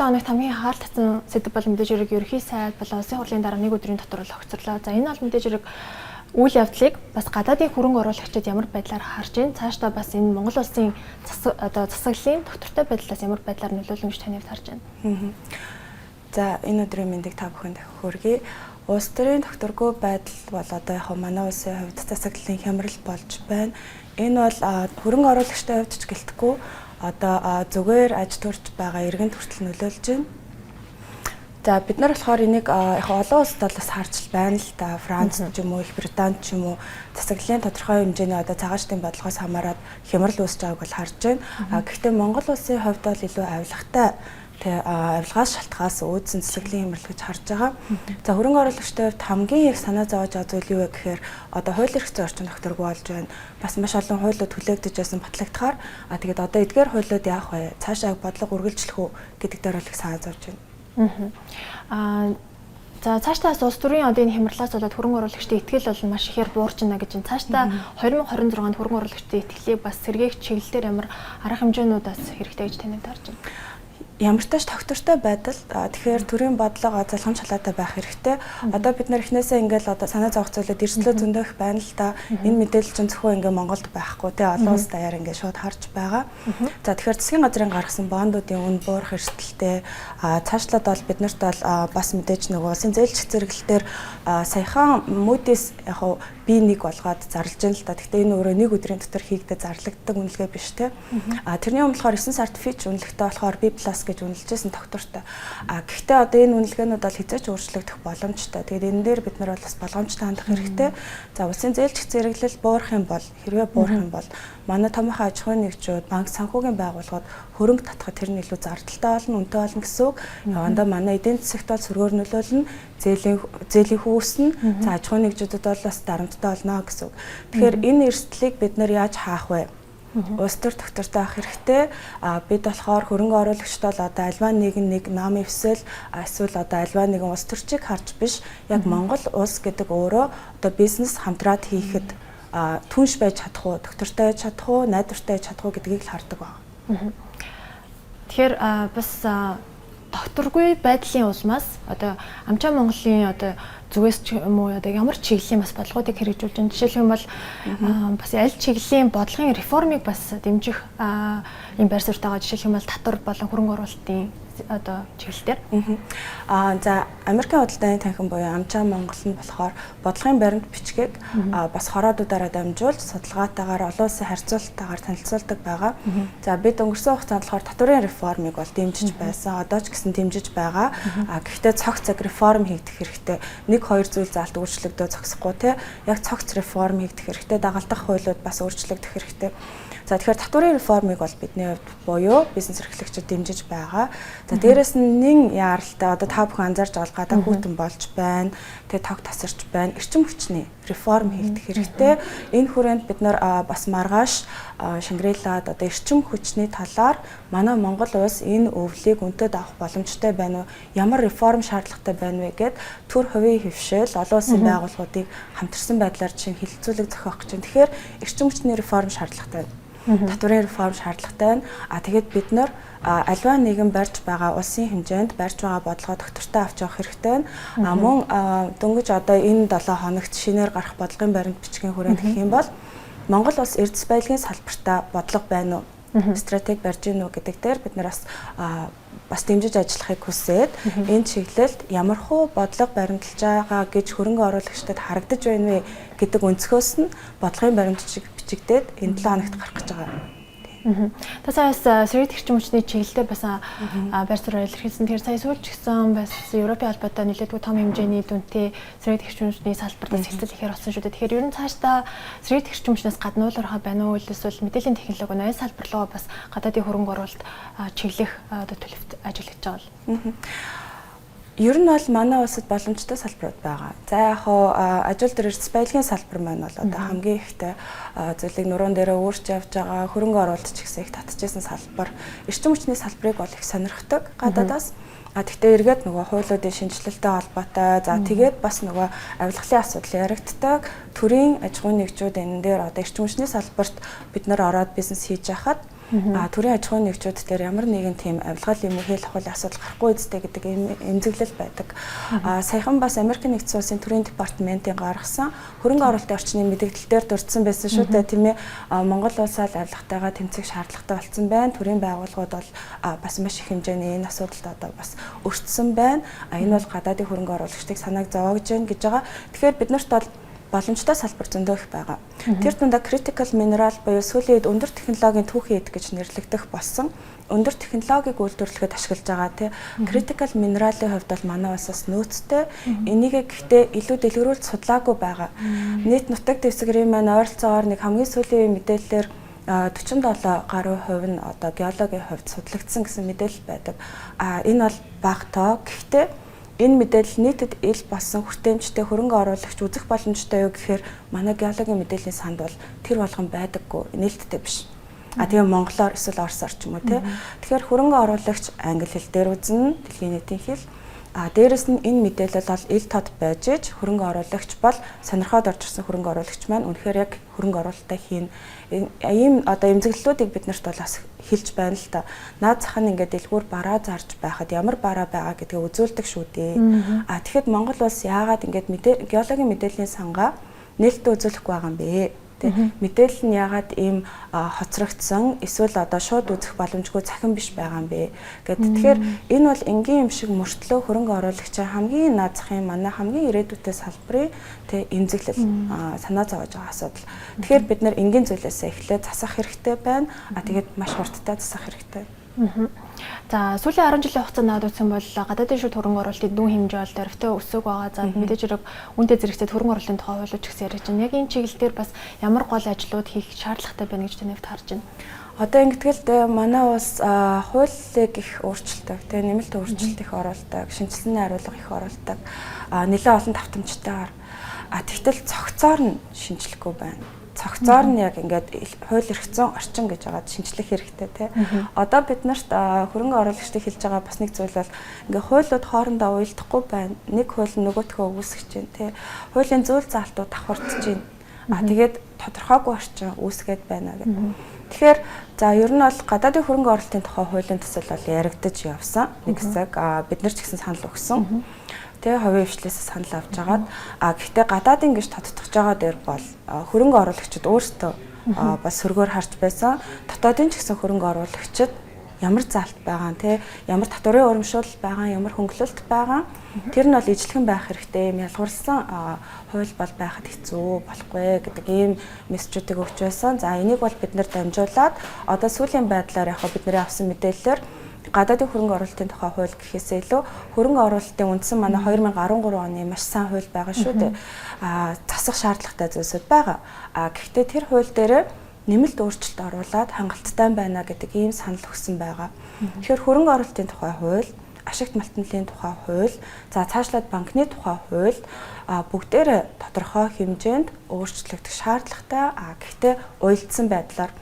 хоногт хамгийн хаалт татсан сэдв бол мэдээж хэрэг ерөнхий сайд болон улсын хурлын дараа нэг өдрийн дотор л огцорлоо. За энэ бол мэдээж хэрэг үйл явдлыг бас гадаадын хөрөнгө оруулагчид ямар байдлаар харж байна. Цаашдаа бас энэ Монгол улсын засаглалын доктортой байдлаас ямар байдлаар нөлөөлнө гэж таны хувьд харж байна. За энэ өдрийн мэндийг та бүхэнд хүргэе. Улс төрийн докторгүй байдал бол одоо яг манай улсын хувьд засаглалын хямрал болж байна. Энэ бол хөрөнгө оруулагчдын хувьд ч гэлтгүй одоо зүгээр аж төрж байгаа иргэн хүртэл нөлөөлж байна. За бид нар болохоор энийг яг олон улсад бас харж байна л да. Франц ч юм уу, Их Британд ч юм уу засаглалын тодорхой хэмжээний одоо цагаатын бодлогоос хамаарат хямрал үүсэж байгааг бол харж байна. Гэхдээ Монгол улсын хувьд бол илүү авилгатай авилгаас шалтгаалаас үүдсэн засаглалын хямрал гэж харж байгаа. За хөрөнгө оруулагчдын хувьд хамгийн их санаа зовж байгаа зүйл юу вэ гэхээр одоо хууль эрх зүйн орчин докторгүй болж байна. Бас маш олон хуулиуд хүлээгдэж байсан батлагдахаар тэгээд одоо эдгээр хуулиуд яах вэ? Цаашаа бодлого үргэлжлэх үү гэдэг дээр бол их санаа зовж байна. За цаашдаа улс төрийн одоо энэ хямралаас болоод хөрөнгө оруулагчдын итгэл бол маш ихээр буурч байна гэж байна. Цаашдаа 2026 онд хөрөнгө оруулагчдын итгэлийг бас сэргээх чиглэлээр ямар арга хэмжээнүүдээс хэрэгтэй гэж таны харж байна. Ямар ч тач тогтвортой байдал тэгэхээр төрийн бодлого залхамж халаатай байх хэрэгтэй. Одоо бид нар эхнээсээ ингээл одоо санаа зовх зүйлүүд эрсдлөө зөндөөх байна л да. Энэ мэдээлэл чинь зөвхөн ингээ Монголд байхгүй те олон улс даяар ингээ шууд харж байгаа. За тэгэхээр засгийн газрын гаргасан бондуудын үн буурах эрсдэлтэй цаашлаад бол биднэрт бол бас мэдээж нөгөө улсын зээлч зэрэглэлээр саяхан Moody's яг B1 болгоод зарлж байна л да. Гэхдээ энэ өөрөө нэг өдрийн дотор хийгдэж зарлагддаг үнэлгээ биш те. Тэрний өмнө болохоор 9 сард Fitch үнэлгээтэй болохоор B+ гэж үнэлжсэн доктортой. Гэхдээ одоо энэ үнэлгээнүүд бол хэзээ ч өөрчлөгдөх боломжтой. Тэгээд энэ дээр бид нар бол бас болгоомжтой хандах хэрэгтэй. За улсын зээлч зэрэглэл буурах юм бол хэрвээ буурах юм бол манай томоохон аж ахуйн нэгжүүд, банк санхүүгийн байгууллагууд хөрөнгө татахад тэр нь илүү зардалтай болно, үнэтэй болно гэсэн үг. Явандаа манай эдийн засагт бол сөргөөр нөлөөлнө, зээлийн хүүснэ, за аж ахуйн нэгжүүдэд бол бас дарамттай болно гэсэн үг. Тэгэхээр энэ эрсдлийг бид нар яаж хаах вэ? Улс төр доктортой авах хэрэгтэй. Бид болохоор хөрөнгө оруулагчд бол одоо альва нэг намын эвсэл эсвэл одоо альва нэгэн улс төрчийг харж биш яг Монгол улс гэдэг өөрөө одоо бизнес хамтраад хийхэд түнш байж чадах уу, доктортой байж чадах уу, найдвартай байж чадах уу гэдгийг л хардаг байна. Тэгэхээр бас докторгүй байдлын улмаас одоо Амчаа Монголын одоо зүгээс ч юм уу одоо ямар чиглэлийн бас бодлогуудыг хэрэгжүүлж байна. Жишээлх юм бол бас аль чиглэлийн бодлогын реформыг бас дэмжих юм байр суурьтай байгаа. Жишээлх юм бол татвар болон хөрөнгө оруулалтын одоо чиглэлээр. За Америкийн худалдааны танхим буюу Амчаа Монгол нь болохоор бодлогын баримт бичгийг бас хороодуудаараа дамжуулж судалгаатайгаар олон улсын харьцуулалтайгаар танилцуулдаг байгаа. За бид өнгөрсөн хугацаанд болохоор татварын реформыг бол дэмжиж байсан. Одоо ч гэсэн дэмжиж байгаа. Гэхдээ цогц цаг реформ хийгдэх хэрэгтэй. Нэг хоёр зүйл заалт өөрчлөгдөө зогсохгүй те. Яг цогц реформ хийгдэх хэрэгтэй. Дагалдах хуулиуд бас өөрчлөгдөх хэрэгтэй. За тэгэхээр татварын реформыг бол бидний хувьд буюу бизнес эрхлэгчид дэмжиж байгаа. За дээрэс нь нэн яаралтай одоо та бүхэн анзаарч байгаа гадаа хүүтэн болж байна. Тэгээ тог тасарч байна. Эрчим хүчний реформ хийгдэх хэрэгтэй. Энэ хүрээнд бид нар бас маргааш Шангрилад одоо эрчим хүчний талаар манай Монгол улс энэ өвлийг өнтөд авах боломжтой байна уу? Ямар реформ шаардлагатай байна вэ гэд төр хувийн хөвшил олон улсын байгууллагуудыг хамтарсан байдлаар чинь хилцүүлэг зохиох гэж байна. Тэгэхээр эрчим хүчний реформ шаардлагатай. Татварын реформ шаардлагатай байна. Тэгээд бид нар альва нэгэн барьж байгаа улсын хэмжээнд барьж байгаа бодлогоо доктортой авч явах хэрэгтэй байна. Мөн дөнгөж одоо энэ 7 хоногт шинээр гарах бодлогын баримт бичгийн хүрээнд гэх юм бол Монгол улс эрдэс баялагын салбартаа бодлого байна уу? Стратеги барьж гин үү гэдэг дээр бид нар бас дэмжиж ажиллахыг хүсээд энэ чиглэлд ямархуу бодлого баримталж байгаа гэж хөрөнгө оруулагчдад харагдаж байна вэ гэдэг өнцгөөс нь бодлогын баримт бичигдээд энэ 7 хоногт гарах гэж байгаа. Тасаас сэргээх эрчим хүчний чиглэлээр бас байр суурь илэрхийлсэн. Тэгэхээр сая сүүлч гэсэн бас Европын албатай нэлээдгүй том хэмжээний дүнтэй сэргээх эрчим хүчний салбартаас хэсэл ихээр болсон шүү дээ. Тэгэхээр ер нь цаашдаа сэргээх эрчим хүчнээс гадна уурхаа байна уу эсвэл мэдээллийн технологи ноён салбар руу бас гадаадын хөрөнгө оруулалт чиглэх одоо төлөвт ажиллаж байгаа л. Ер нь бол манай улсад боломжтой салбарууд байгаа. За яг ажил дээр эрдэс баялагын салбар маань бол одоо хамгийн ихтэй зүйлийг нуруунд дээрээ өөрч явж байгаа хөрөнгө оруулалт ч гэсэн их татчихсан салбар. Эрчим хүчний салбарыг бол их сонирхдаг гадаадаас. Тэгтээ эргээд нөгөө хуулиудын шинжилэлтэй холбоотой. За тэгээд бас нөгөө авилгалын асуудал яригддаг. Төрийн аж ахуйн нэгжүүд энэ дээр одоо эрчим хүчний салбарт бид нар ороод бизнес хийж байхад төрийн аж ахуйн нэгжүүд дээр ямар нэгэн тийм авилгаал юм уу хэл ахуйлын асуудал гарахгүй үстэй гэдэг эмзэглэл байдаг. Саяхан бас Америкийн нэгдсэн улсын төрийн департаментийн гаргасан хөрөнгө оруулалтын орчны мэдээлэл дээр дурдсан байсан шүү дээ, тийм ээ. Монгол улсаа авилгатайгаа тэмцэх шаардлагатай болсон байна. Төрийн байгууллагууд бол бас маш их хэмжээний энэ асуудалд одоо бас өртсөн байна. Энэ бол гадаадын хөрөнгө оруулагчдыг санааг зовоогж байна гэж байгаа. Тэгэхээр биднэрт бол боломжтой салбар зөндөө их байгаа. Тэр дундаа critical mineral буюу сүүлийн үед өндөр технологийн түүхий эд гэж нэрлэгдэх болсон өндөр технологиг үйлдвэрлэхэд ашиглаж байгаа тий. Critical mineral-ийн хувьд бол манай улсаас нөөцтэй. Энийг гэхдээ илүү дэлгэрүүлж судлаагүй байгаа. Нийт нутаг дэвсгэрийн маань ойролцоогоор нэг хамгийн сүүлийн мэдээллээр 47 гаруй хувь нь одоо геологийн хувьд судлагдсан гэсэн мэдээлэл байдаг. Энэ бол бага тоо. Гэхдээ энэ мэдээлэл нийтэд ил болсон хүртээмжтэй хөрөнгө оруулагч үзэх боломжтой юу гэхээр манай геологийн мэдээллийн санд бол тэр болгон байдаггүй, нээлттэй биш. Тийм монголоор эсвэл орсоор ч юм уу тий. Тэгэхээр хөрөнгө оруулагч англи хэл дээр үзнэ, дэлхийн нийтийн хэл. Дээрэс нь энэ мэдээлэл бол ил тод байж иж хөрөнгө оруулагч бол сонирхоод орж ирсэн хөрөнгө оруулагч маань үнэхээр яг хөрөнгө оруулалтаа хийн. Ийм одоо эмзэглэлүүдийг биднэрт бол бас хэлж байна л та. Наад зах нь ингээд дэлгүүр бараа зарж байхад ямар бараа байгаа гэдгийг үзүүлдэг шүү дээ. Тэгэхэд Монгол улс яагаад ингээд геологийн мэдээллийн сангаа нээлттэй үзүүлэхгүй байгаа юм бэ? Мэдээлэл нь яагаад ийм хоцрогдсон эсвэл одоо шууд үзэх боломжгүй цахим биш байгаа юм бэ гэд. Тэгэхээр энэ бол энгийн юм шиг мөртлөө хөрөнгө оруулагчаа хамгийн наад захын манай хамгийн ирээдүйтэй салбарын эмзэглэл санаа зовоож байгаа асуудал. Тэгэхээр бид нар энгийн зүйлээсээ эхлээд засах хэрэгтэй байна. Тэгээд маш хурдтай засах хэрэгтэй. За сүүлийн 10 жилийн хугацаанд навдсан бол гадаадын шууд хөрөнгө оруулалтын дүүн хэмжээ бол дөрвтэй өсөг байгаа. За мэдээж хэрэг үнэтэй зэрэгцээ хөрөнгө оруулалтын тухай хууль ч гэсэн ярьж байна. Яг энэ чиглэлээр бас ямар гол ажлууд хийх шаардлагатай байна гэж танайд харж байна. Одоо ингэдгэлтэй манай улс хуулийг их өөрчилдөг, нэмэлт өөрчлөлт их оруулдаг, шинжилгээний хариулга их оруулдаг, нэлээд олон давтамжтайгаар. Тэгтэл цогцоор нь шинжлэхгүй байна. Цогцоор нь яг ингээд хууль эрх зүйн орчин гэж байгаад шинжлэх хэрэгтэй тий. Одоо бид нарт хөрөнгө оруулагчдыг хэлж байгаа бас нэг зүйл бол ингээд хуулиуд хоорондоо уялдахгүй байна. Нэг хууль нөгөөдхөө үүсгэж байна тий. Хуулийн зүйл заалтууд давхардж байна. Тэгээд тодорхойгүй орчин үүсгээд байна гэдэг. Тэгэхээр за ер нь бол гадаадын хөрөнгө оруулалтын тухай хуулийн төсөл бол яригдаж явсан. Нэг хэсэг бид нар ч гэсэн санал өгсөн. Тэгээ хувийн хвшлээс санал авч агаад гэхдээ гадаадын гэж тодтогч байгаа дээр бол хөрөнгө оруулагчид өөрсдөө бас сөргөөр харж байсан. Дотоодын ч гэсэн хөрөнгө оруулагчид ямар заалт байгаа нь ямар татварын урамшуул байгаа, ямар хөнгөлөлт байгаа. Тэр нь бол ижлэгэн байх хэрэгтэй. Ийм ялгуурсан хууль бол байхад хэцүү болохгүй гэдэг ийм мессежүүдийг өгч байсан. За энийг бол бид нэр дамжуулаад одоо сүүлийн байдлаар яг бидний авсан мэдээлэлээр гадаадын хөрөнгө оруулалтын тухай хууль гэхээсээ илүү хөрөнгө оруулалтын үндсэн манай 2013 оны маш сайн хууль байгаа шүү дээ. Засах шаардлагатай зүйлсүүд байгаа. Гэхдээ тэр хууль дээр нэмэлт өөрчлөлт оруулаад хангалттай байна гэдэг ийм санал өгсөн байгаа. Тэгэхээр хөрөнгө оруулалтын тухай хууль, ашигт малтналын тухай хууль, за цаашлаад банкны тухай хууль бүгдээрээ тодорхой хэмжээнд өөрчлөгдөх шаардлагатай. Гэхдээ уялдсан байдлаар